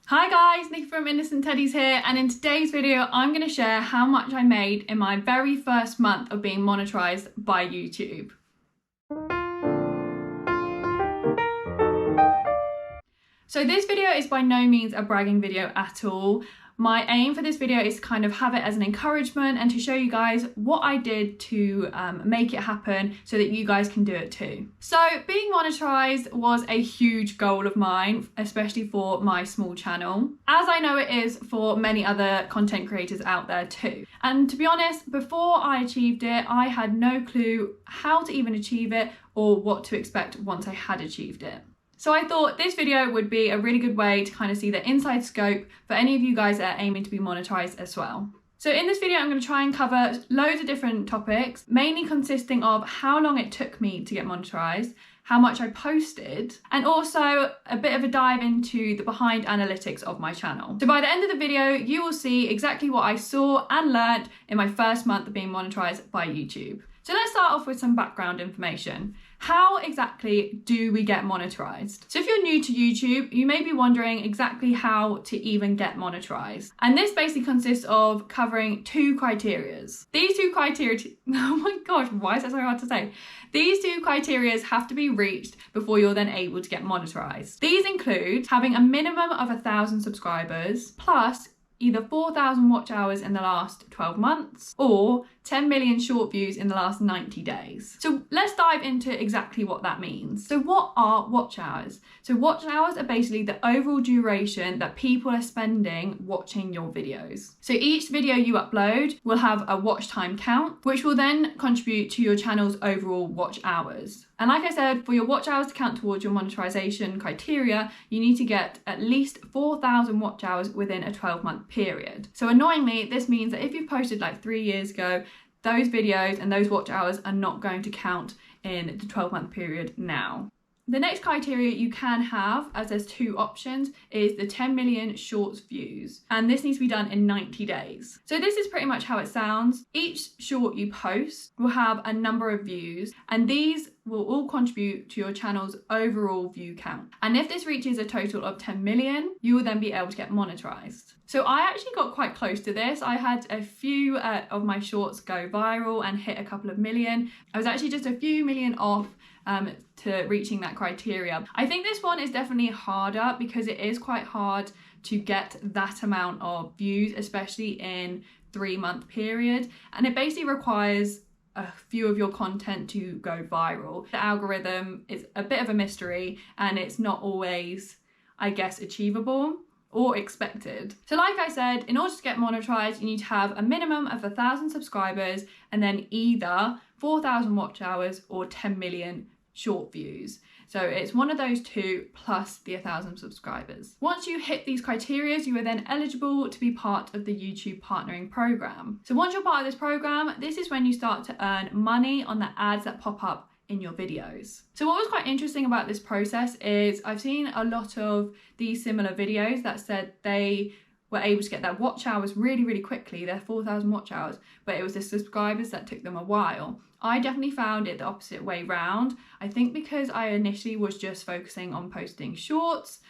Hi guys, Nikki from Innocent Teddies here, and in today's video I'm going to share how much I made in my very first month of being monetized by YouTube. So this video is by no means a bragging video at all. My aim for this video is to kind of have it as an encouragement and to show you guys what I did to make it happen so that you guys can do it too. So being monetized was a huge goal of mine, especially for my small channel, as I know it is for many other content creators out there too. And to be honest, before I achieved it, I had no clue how to even achieve it or what to expect once I had achieved it. So I thought this video would be a really good way to kind of see the inside scope for any of you guys that are aiming to be monetized as well. So in this video, I'm going to try and cover loads of different topics, mainly consisting of how long it took me to get monetized, how much I posted, and also a bit of a dive into the behind analytics of my channel. So by the end of the video, you will see exactly what I saw and learned in my first month of being monetized by YouTube. So let's start off with some background information. How exactly do we get monetized? So if you're new to YouTube, you may be wondering exactly how to even get monetized. And this basically consists of covering two criterias. These two criteria, oh my gosh, why is that so hard to say? These two criterias have to be reached before you're then able to get monetized. These include having a minimum of 1,000 subscribers plus either 4,000 watch hours in the last 12 months or 10 million short views in the last 90 days. So let's dive into exactly what that means. So what are watch hours? So watch hours are basically the overall duration that people are spending watching your videos. So each video you upload will have a watch time count, which will then contribute to your channel's overall watch hours. And like I said, for your watch hours to count towards your monetization criteria, you need to get at least 4,000 watch hours within a 12-month period. So annoyingly, this means that if you posted like 3 years ago, those videos and those watch hours are not going to count in the 12-month period now. The next criteria you can have, as there's two options, is the 10 million shorts views. And this needs to be done in 90 days. So this is pretty much how it sounds. Each short you post will have a number of views, and these will all contribute to your channel's overall view count. And if this reaches a total of 10 million, you will then be able to get monetized. So I actually got quite close to this. I had a few of my shorts go viral and hit a couple of million. I was actually just a few million off to reaching that criteria. I think this one is definitely harder because it is quite hard to get that amount of views, especially in 3-month period. And it basically requires a few of your content to go viral. The algorithm is a bit of a mystery and it's not always, I guess, achievable or expected. So like I said, in order to get monetized, you need to have a minimum of 1,000 subscribers and then either 4,000 watch hours or 10 million short views. So it's one of those two plus the 1,000 subscribers. Once you hit these criteria, you are then eligible to be part of the YouTube partnering program. So once you're part of this program, this is when you start to earn money on the ads that pop up in your videos. So what was quite interesting about this process is I've seen a lot of these similar videos that said they were able to get their watch hours really, really quickly, their 4,000 watch hours, but it was the subscribers that took them a while. I definitely found it the opposite way round. I think because I initially was just focusing on posting shorts,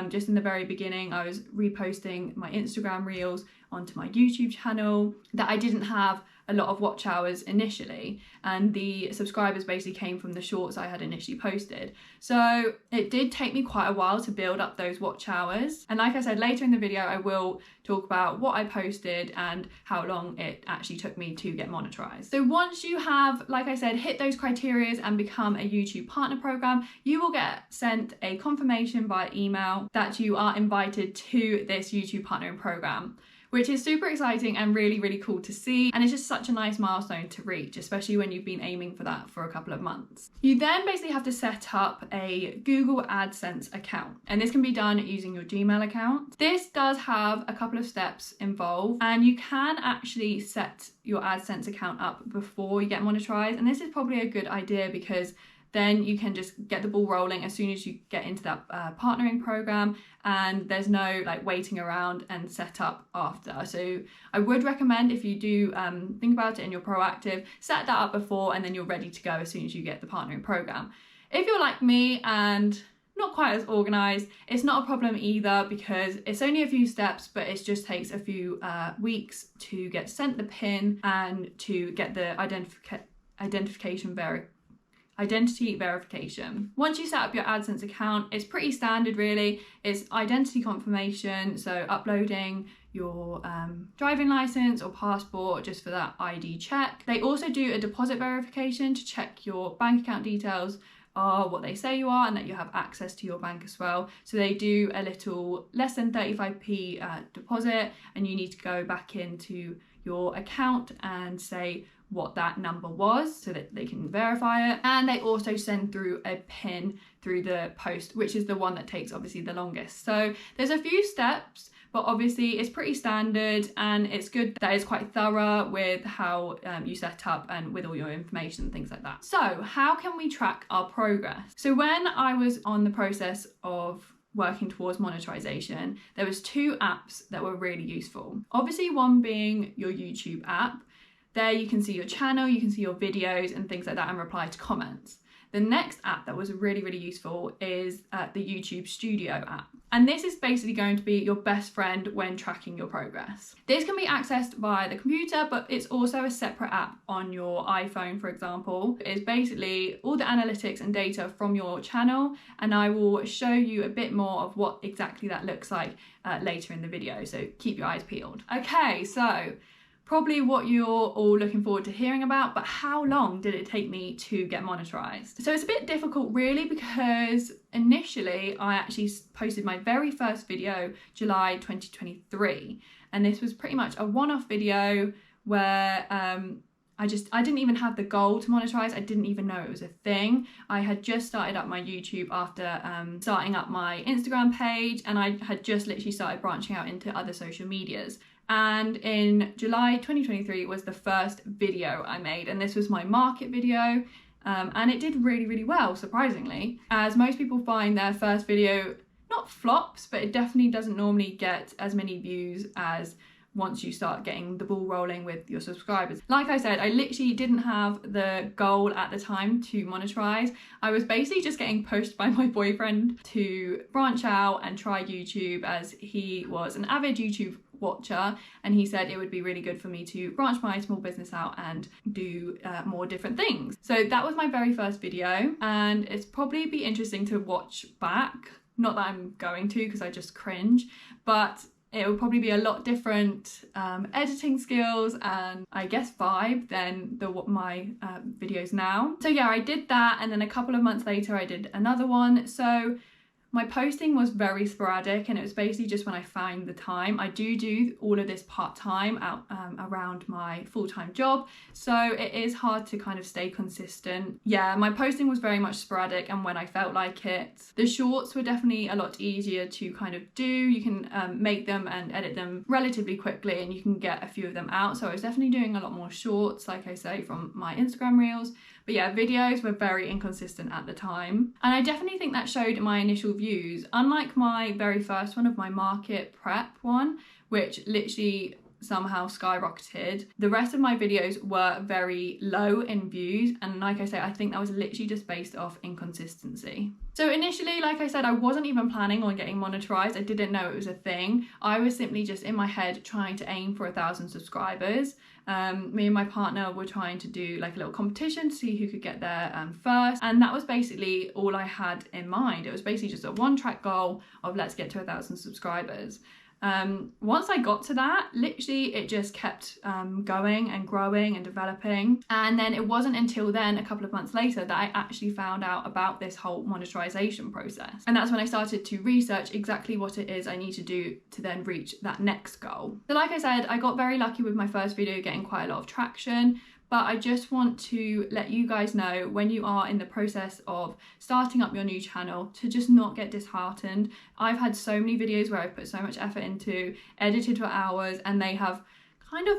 just in the very beginning, I was reposting my Instagram reels onto my YouTube channel, that I didn't have a lot of watch hours initially, and the subscribers basically came from the shorts I had initially posted. So it did take me quite a while to build up those watch hours. And like I said, later in the video, I will talk about what I posted and how long it actually took me to get monetized. So once you have, like I said, hit those criteria and become a YouTube partner program, you will get sent a confirmation via email that you are invited to this YouTube partnering program, which is super exciting and really, really cool to see. And it's just such a nice milestone to reach, especially when you've been aiming for that for a couple of months. You then basically have to set up a Google AdSense account, and this can be done using your Gmail account. This does have a couple of steps involved, and you can actually set your AdSense account up before you get monetized. And this is probably a good idea because then you can just get the ball rolling as soon as you get into that partnering program, and there's no like waiting around and set up after. So I would recommend, if you do think about it and you're proactive, set that up before and then you're ready to go as soon as you get the partnering program. If you're like me and not quite as organized. It's not a problem either because it's only a few steps, but it just takes a few weeks to get sent the PIN and to get the identity verification. Once you set up your AdSense account, it's pretty standard really. It's identity confirmation, so uploading your driving license or passport just for that ID check. They also do a deposit verification to check your bank account details are what they say you are and that you have access to your bank as well. So they do a little less than 35p deposit, and you need to go back into your account and say what that number was so that they can verify it. And they also send through a PIN through the post, which is the one that takes obviously the longest. So there's a few steps, but obviously it's pretty standard, and it's good that it's quite thorough with how you set up and with all your information and things like that. So how can we track our progress? So when I was on the process of working towards monetization, there was 2 apps that were really useful. Obviously one being your YouTube app. There you can see your channel, you can see your videos and things like that and reply to comments. The next app that was really, really useful is the YouTube Studio app. And this is basically going to be your best friend when tracking your progress. This can be accessed via the computer, but it's also a separate app on your iPhone, for example. It's basically all the analytics and data from your channel, and I will show you a bit more of what exactly that looks like later in the video, so keep your eyes peeled. Okay, so probably what you're all looking forward to hearing about, but how long did it take me to get monetized? So it's a bit difficult really, because initially I actually posted my very first video July 2023, and this was pretty much a one-off video where I didn't even have the goal to monetize. I didn't even know it was a thing. I had just started up my YouTube after starting up my Instagram page, and I had just literally started branching out into other social medias. And in July 2023 was the first video I made, and this was my market video, and it did really, really well, surprisingly, as most people find their first video not flops, but it definitely doesn't normally get as many views as once you start getting the ball rolling with your subscribers. Like I said, I literally didn't have the goal at the time to monetize. I was basically just getting pushed by my boyfriend to branch out and try YouTube, as he was an avid YouTube watcher, and he said it would be really good for me to branch my small business out and do more different things. So that was my very first video, and it's probably be interesting to watch back. Not that I'm going to, because I just cringe, but it will probably be a lot different editing skills and I guess vibe than my videos now. So yeah, I did that, and then a couple of months later I did another one. So my posting was very sporadic, and it was basically just when I find the time. I do all of this part-time out around my full-time job, so it is hard to kind of stay consistent. Yeah, my posting was very much sporadic and when I felt like it. The shorts were definitely a lot easier to kind of do. You can make them and edit them relatively quickly, and you can get a few of them out. So I was definitely doing a lot more shorts, like I say, from my Instagram reels. But yeah, videos were very inconsistent at the time. And I definitely think that showed in my initial views. Unlike my very first one of my market prep one, which literally somehow skyrocketed, the rest of my videos were very low in views. And like I say, I think that was literally just based off inconsistency. So initially, like I said, I wasn't even planning on getting monetized. I didn't know it was a thing. I was simply just in my head trying to aim for 1,000 subscribers. Me and my partner were trying to do like a little competition to see who could get there first, and that was basically all I had in mind. It was basically just a one-track goal of let's get to 1,000 subscribers. Once I got to that, literally it just kept going and growing and developing. And then it wasn't until then, a couple of months later, that I actually found out about this whole monetization process. And that's when I started to research exactly what it is I need to do to then reach that next goal. So like I said, I got very lucky with my first video getting quite a lot of traction. But I just want to let you guys know, when you are in the process of starting up your new channel, to just not get disheartened. I've had so many videos where I've put so much effort into, edited for hours, and they have kind of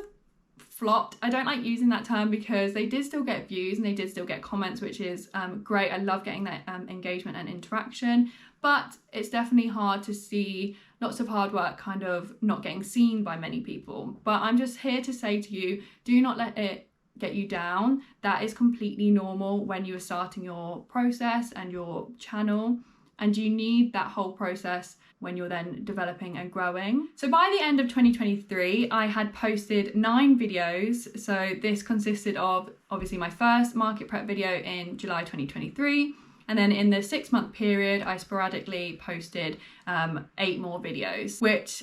flopped. I don't like using that term because they did still get views and they did still get comments, which is great. I love getting that engagement and interaction, but it's definitely hard to see lots of hard work kind of not getting seen by many people. But I'm just here to say to you, do not let it get you down. That is completely normal when you are starting your process and your channel. and you need that whole process when you're then developing and growing. So by the end of 2023, I had posted 9 videos. So this consisted of obviously my first market prep video in July 2023. And then in the 6-month period, I sporadically posted 8 more videos, which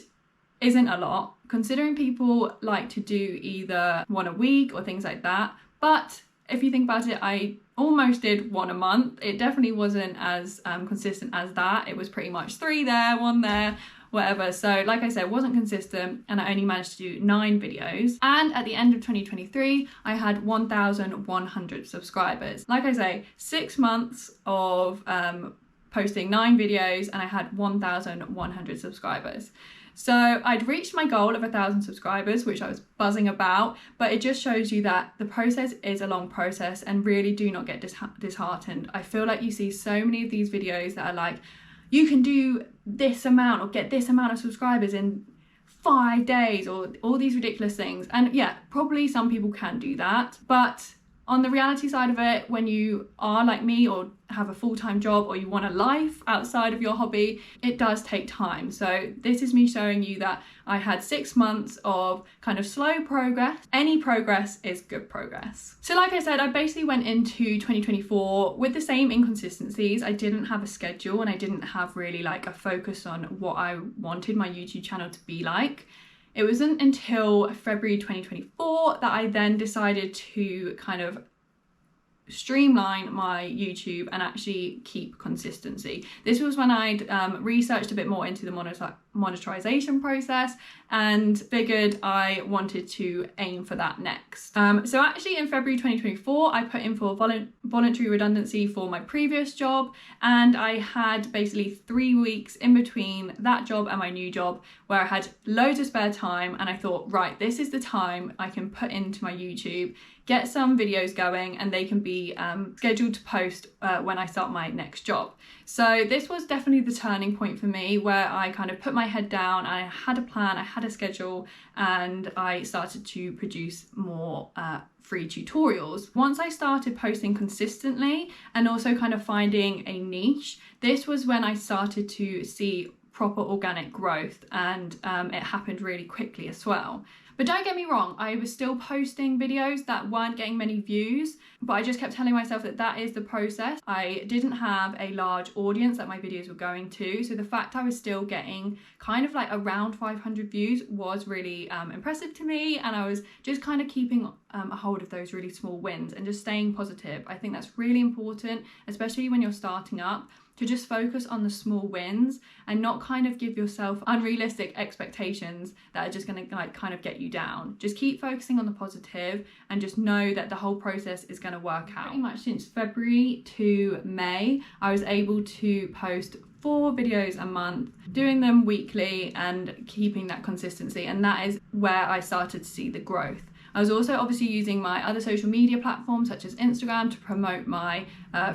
isn't a lot considering people like to do either one a week or things like that. But if you think about it, I almost did 1 a month. It definitely wasn't as consistent as that. It was pretty much 3 there, 1 there, whatever. So like I said, it wasn't consistent, and I only managed to do 9 videos. And at the end of 2023, I had 1,100 subscribers. Like I say, 6 months of posting 9 videos, and I had 1,100 subscribers. So I'd reached my goal of 1,000 subscribers, which I was buzzing about, but it just shows you that the process is a long process, and really do not get disheartened. I feel like you see so many of these videos that are like, you can do this amount or get this amount of subscribers in 5 days, or all these ridiculous things. And yeah, probably some people can do that, but on the reality side of it, when you are like me or have a full-time job, or you want a life outside of your hobby, it does take time. So this is me showing you that I had 6 months of kind of slow progress. Any progress is good progress. So like I said, I basically went into 2024 with the same inconsistencies. I didn't have a schedule, and I didn't have really like a focus on what I wanted my YouTube channel to be like. It wasn't until February 2024 that I then decided to kind of streamline my YouTube and actually keep consistency. This was when I'd researched a bit more into the monetization process and figured I wanted to aim for that next. So actually in February 2024, I put in for voluntary redundancy for my previous job, and I had basically 3 weeks in between that job and my new job where I had loads of spare time, and I thought, right, this is the time I can put into my YouTube, get some videos going, and they can be scheduled to post when I start my next job. So this was definitely the turning point for me, where I kind of put my head down, I had a plan, I had a schedule, and I started to produce more free tutorials. Once I started posting consistently and also kind of finding a niche, this was when I started to see proper organic growth, and it happened really quickly as well. But don't get me wrong, I was still posting videos that weren't getting many views, but I just kept telling myself that that is the process. I didn't have a large audience that my videos were going to, so the fact I was still getting kind of like around 500 views was really impressive to me, and I was just kind of keeping a hold of those really small wins and just staying positive. I think that's really important, especially when you're starting up, to just focus on the small wins and not kind of give yourself unrealistic expectations that are just going to like kind of get you down. Just keep focusing on the positive and just know that the whole process is going to work out. Pretty much since February to May, I was able to post 4 videos a month, doing them weekly and keeping that consistency, and that is where I started to see the growth. I was also obviously using my other social media platforms such as Instagram to promote my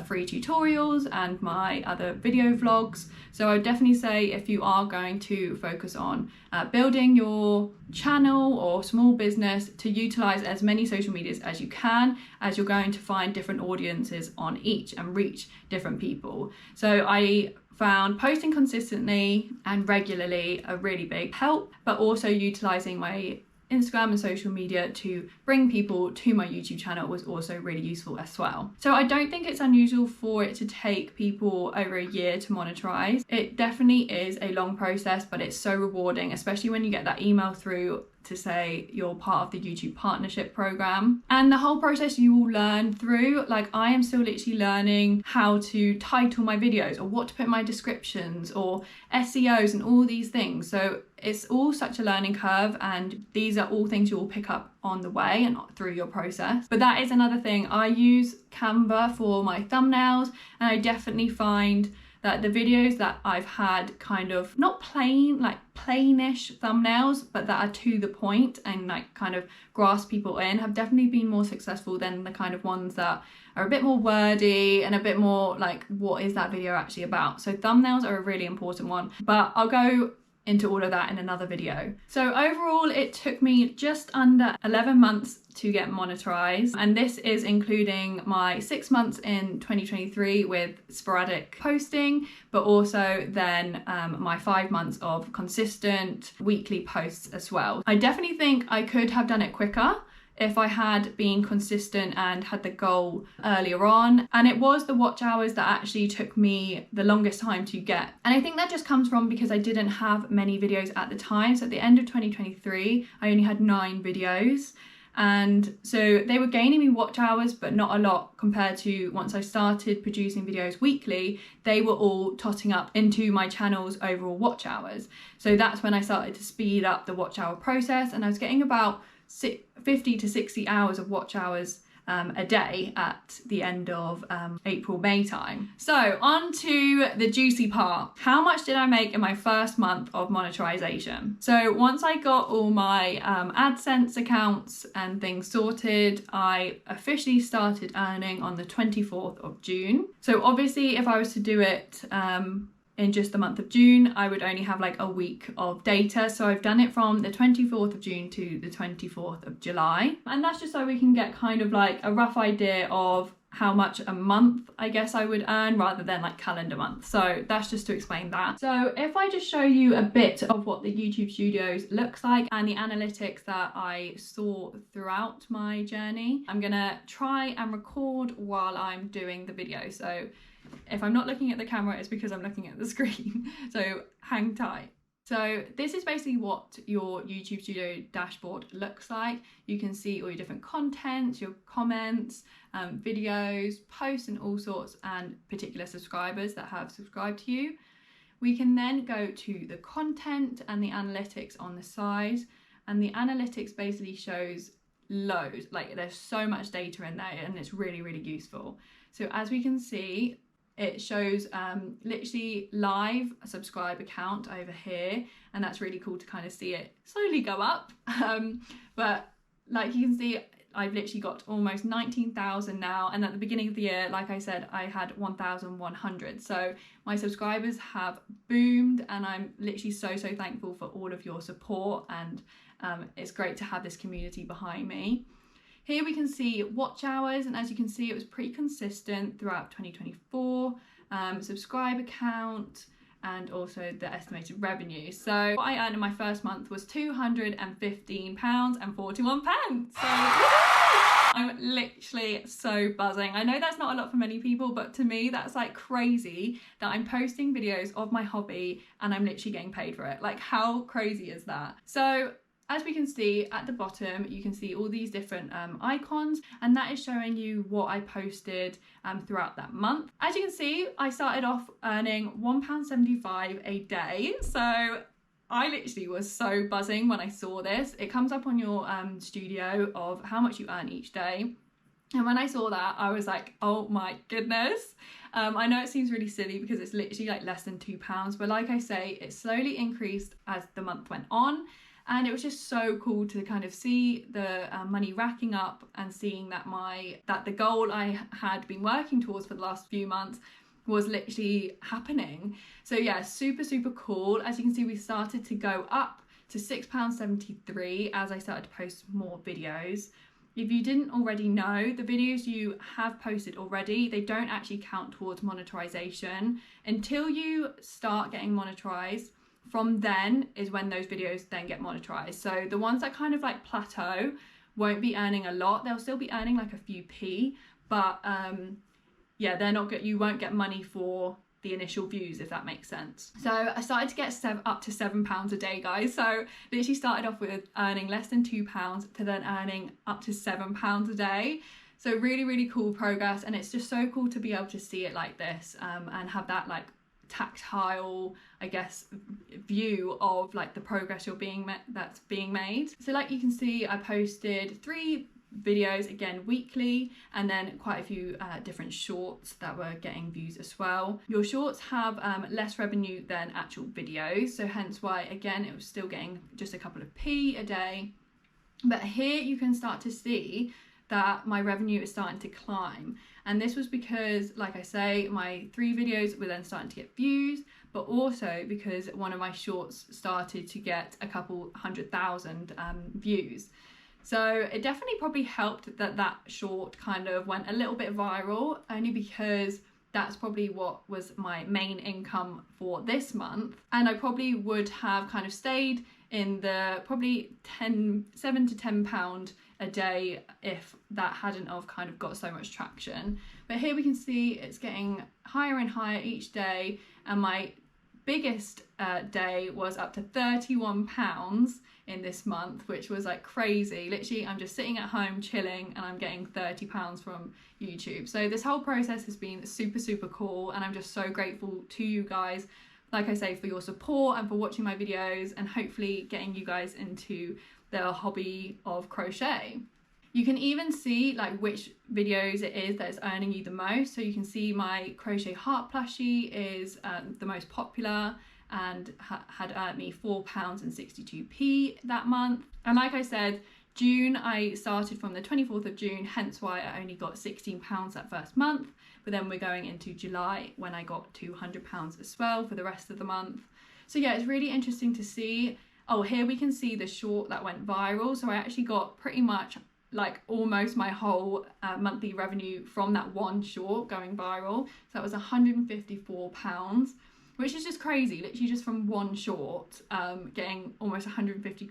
free tutorials and my other video vlogs. So I would definitely say, if you are going to focus on building your channel or small business, to utilize as many social medias as you can, as you're going to find different audiences on each and reach different people. So I found posting consistently and regularly a really big help, but also utilizing my Instagram and social media to bring people to my YouTube channel was also really useful as well. So I don't think it's unusual for it to take people over a year to monetize. It definitely is a long process, but it's so rewarding, especially when you get that email through to say you're part of the YouTube partnership program. And the whole process you will learn through. Like, I am still literally learning how to title my videos or what to put in my descriptions or SEOs and all these things. So it's all such a learning curve, and these are all things you will pick up on the way and through your process. But that is another thing. I use Canva for my thumbnails, and I definitely find that the videos that I've had kind of not plain, like plainish thumbnails, but that are to the point and like kind of grasp people in, have definitely been more successful than the kind of ones that are a bit more wordy and a bit more like, what is that video actually about? So thumbnails are a really important one, but I'll go into all of that in another video. So overall, it took me just under 11 months to get monetized, and this is including my 6 months in 2023 with sporadic posting, but also then my 5 months of consistent weekly posts as well. I definitely think I could have done it quicker if I had been consistent and had the goal earlier on. And it was the watch hours that actually took me the longest time to get. And I think that just comes from because I didn't have many videos at the time. So at the end of 2023, I only had 9 videos. And so they were gaining me watch hours, but not a lot compared to once I started producing videos weekly, they were all totting up into my channel's overall watch hours. So that's when I started to speed up the watch hour process, and I was getting about 50 to 60 hours of watch hours a day at the end of April, May time. So on to the juicy part. How much did I make in my first month of monetization? So once I got all my AdSense accounts and things sorted, I officially started earning on the 24th of June. So obviously if I was to do it in just the month of June, I would only have like a week of data. So I've done it from the 24th of June to the 24th of July. And that's just so we can get kind of like a rough idea of how much a month I guess I would earn rather than like calendar month. So that's just to explain that. So if I just show you a bit of what the YouTube Studios looks like and the analytics that I saw throughout my journey, I'm gonna try and record while I'm doing the video. So if I'm not looking at the camera, it's because I'm looking at the screen. So hang tight. So this is basically what your YouTube Studio dashboard looks like. You can see all your different contents, your comments, videos, posts and all sorts, and particular subscribers that have subscribed to you. We can then go to the content and the analytics on the side. And the analytics basically shows loads, like there's so much data in there and it's really, really useful. So as we can see, it shows literally live a subscriber count over here, and that's really cool to kind of see it slowly go up. But like you can see, I've literally got almost 19,000 now, and at the beginning of the year, like I said, I had 1,100. So my subscribers have boomed, and I'm literally so thankful for all of your support, and it's great to have this community behind me. Here we can see watch hours, and as you can see, it was pretty consistent throughout 2024, subscriber count, and also the estimated revenue. So what I earned in my first month was £215.41. So I'm literally so buzzing. I know that's not a lot for many people, but to me, that's like crazy that I'm posting videos of my hobby and I'm literally getting paid for it. Like, how crazy is that? So as we can see at the bottom, you can see all these different icons, and that is showing you what I posted throughout that month. As you can see, I started off earning £1.75 a day. So I literally was so buzzing when I saw this. It comes up on your studio of how much you earn each day. And when I saw that, I was like, oh my goodness. I know it seems really silly because it's literally like less than £2, but like I say, it slowly increased as the month went on. And it was just so cool to kind of see the money racking up and seeing that the goal I had been working towards for the last few months was literally happening. So yeah, super cool. As you can see, we started to go up to £6.73 as I started to post more videos. If you didn't already know, the videos you have posted already, they don't actually count towards monetization until you start getting monetized. From then is when those videos then get monetized. So the ones that kind of like plateau won't be earning a lot. They'll still be earning like a few p, but yeah, they're not good. You won't get money for the initial views, if that makes sense. So I started to get up to £7 a day, guys. So literally started off with earning less than £2 to then earning up to £7 a day. So really cool progress, and it's just so cool to be able to see it like this and have that like tactile, I guess, view of like the progress that's being made. So like you can see, I posted 3 videos again weekly, and then quite a few different shorts that were getting views as well. Your shorts have less revenue than actual videos, so hence why again it was still getting just a couple of p a day. But here you can start to see that my revenue is starting to climb. And this was because, like I say, my 3 videos were then starting to get views, but also because one of my shorts started to get a couple 100,000 views. So it definitely probably helped that that short kind of went a little bit viral, only because that's probably what was my main income for this month. And I probably would have kind of stayed in the probably £7 to £10 a day if that hadn't have kind of got so much traction. But here we can see it's getting higher and higher each day, and my biggest day was up to £31 in this month, which was like crazy. Literally, I'm just sitting at home chilling and I'm getting £30 from YouTube. So this whole process has been super cool, and I'm just so grateful to you guys, like I say, for your support and for watching my videos and hopefully getting you guys into the hobby of crochet. You can even see like which videos it is that is earning you the most. So you can see my crochet heart plushie is the most popular and had earned me £4.62 that month. And like I said, June, I started from the 24th of June, hence why I only got £16 that first month. But then we're going into July when I got £200 as well for the rest of the month. So yeah, it's really interesting to see. Oh, here we can see the short that went viral. So I actually got pretty much like almost my whole monthly revenue from that one short going viral. So that was £154, which is just crazy. Literally just from one short, getting almost £150.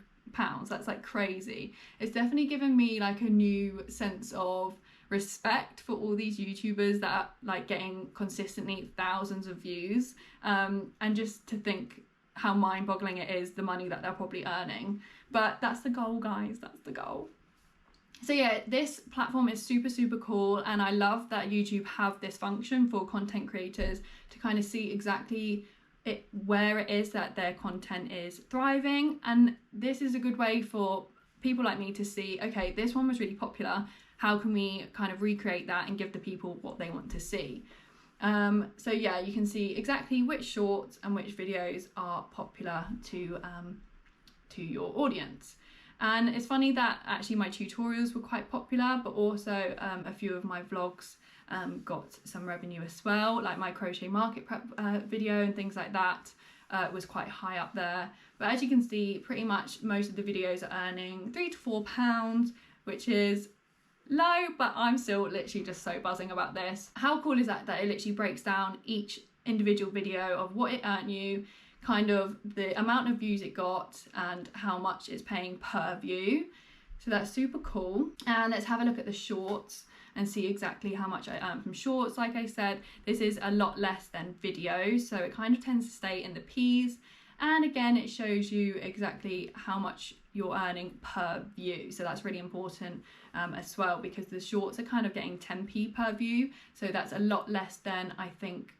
That's like crazy. It's definitely given me like a new sense of respect for all these YouTubers that are like getting consistently thousands of views, and just to think how mind-boggling it is, the money that they're probably earning. But that's the goal, guys, that's the goal. So yeah, this platform is super cool, and I love that YouTube have this function for content creators to kind of see exactly where it is that their content is thriving. And this is a good way for people like me to see, okay, this one was really popular, how can we kind of recreate that and give the people what they want to see. So yeah, you can see exactly which shorts and which videos are popular to your audience. And it's funny that actually my tutorials were quite popular, but also a few of my vlogs got some revenue as well, like my crochet market prep video and things like that was quite high up there. But as you can see, pretty much most of the videos are earning £3 to £4, which is low, but I'm still literally just so buzzing about this. How cool is that it literally breaks down each individual video of what it earned you, kind of the amount of views it got and how much it's paying per view. So that's super cool. And let's have a look at the shorts and see exactly how much I earn from shorts. Like I said, this is a lot less than videos, so it kind of tends to stay in the P's. And again, it shows you exactly how much you're earning per view. So that's really important as well, because the shorts are kind of getting 10p per view. So that's a lot less than, I think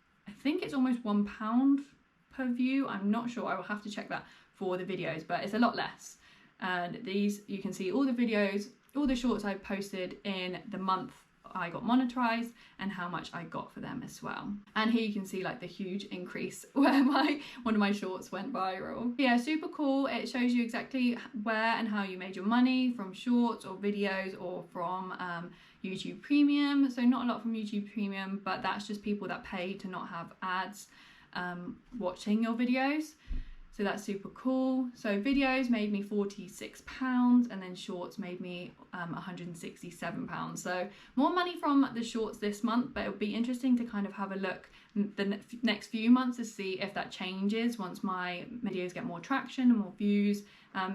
it's almost £1 per view. I'm not sure, I will have to check that for the videos, but it's a lot less. And these, you can see all the videos, all the shorts I posted in the month I got monetized and how much I got for them as well. And here you can see like the huge increase where one of my shorts went viral. Yeah, super cool. It shows you exactly where and how you made your money from shorts or videos or from YouTube Premium. So not a lot from YouTube Premium, but that's just people that pay to not have ads watching your videos. So that's super cool. So videos made me £46 and then shorts made me £167. So more money from the shorts this month, but it'll be interesting to kind of have a look the next few months to see if that changes once my videos get more traction and more views.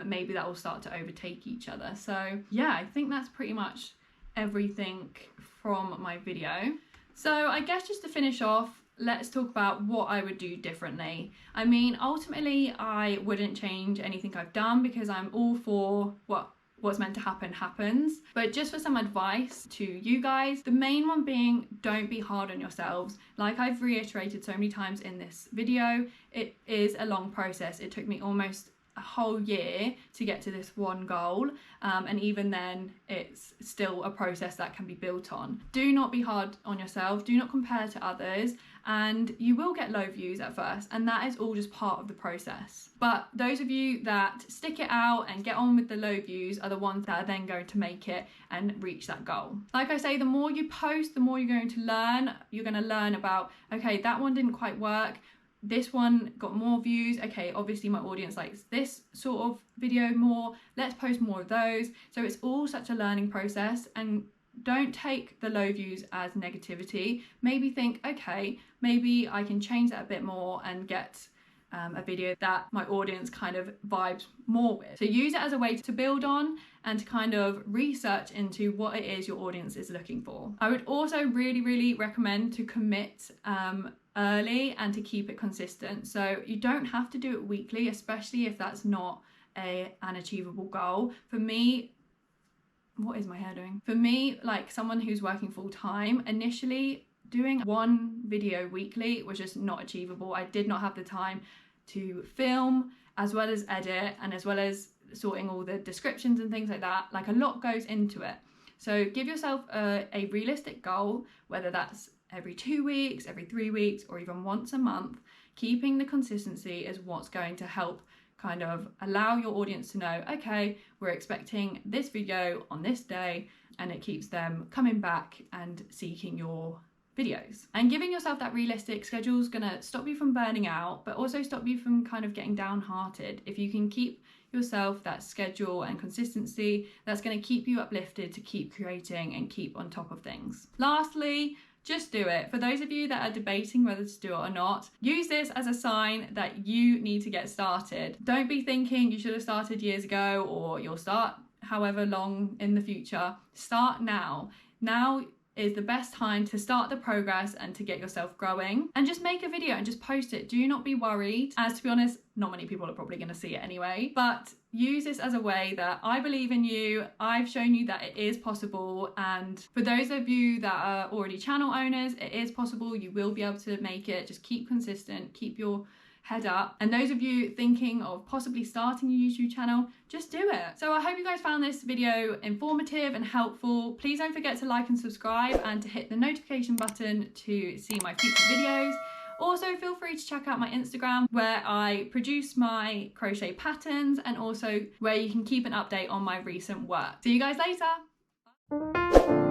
Maybe that will start to overtake each other. So yeah, I think that's pretty much everything from my video. So I guess just to finish off, let's talk about what I would do differently. I mean, ultimately, I wouldn't change anything I've done because I'm all for what's meant to happen happens. But just for some advice to you guys, the main one being, don't be hard on yourselves. Like I've reiterated so many times in this video, it is a long process. It took me almost a whole year to get to this one goal, and even then it's still a process that can be built on. Do not be hard on yourself, do not compare to others, and you will get low views at first, and that is all just part of the process. But those of you that stick it out and get on with the low views are the ones that are then going to make it and reach that goal. Like I say, the more you post, the more you're going to learn. You're going to learn about, okay, that one didn't quite work, this one got more views, okay, obviously my audience likes this sort of video more, let's post more of those. So it's all such a learning process, and don't take the low views as negativity. Maybe think, okay, maybe I can change that a bit more and get a video that my audience kind of vibes more with. So use it as a way to build on and to kind of research into what it is your audience is looking for. I would also really recommend to commit early and to keep it consistent. So you don't have to do it weekly, especially if that's not an achievable goal. For me, what is my hair doing? For me, like someone who's working full time, initially doing one video weekly was just not achievable. I did not have the time to film as well as edit and as well as sorting all the descriptions and things like that. Like a lot goes into it. So give yourself a realistic goal, whether that's every 2 weeks, every 3 weeks, or even once a month. Keeping the consistency is what's going to help kind of allow your audience to know, okay, we're expecting this video on this day, and it keeps them coming back and seeking your videos. And giving yourself that realistic schedule is going to stop you from burning out, but also stop you from kind of getting downhearted. If you can keep yourself that schedule and consistency, that's going to keep you uplifted to keep creating and keep on top of things. Lastly, just do it. For those of you that are debating whether to do it or not, use this as a sign that you need to get started. Don't be thinking you should have started years ago or you'll start however long in the future. Start now. Now is the best time to start the progress and to get yourself growing, and just make a video and just post it. Do not be worried, as to be honest, not many people are probably going to see it anyway, but use this as a way that I believe in you. I've shown you that it is possible, and for those of you that are already channel owners, it is possible. You will be able to make it. Just keep consistent, keep your head up. And those of you thinking of possibly starting a YouTube channel, just do it. So I hope you guys found this video informative and helpful. Please don't forget to like and subscribe and to hit the notification button to see my future videos. Also, feel free to check out my Instagram where I produce my crochet patterns and also where you can keep an update on my recent work. See you guys later.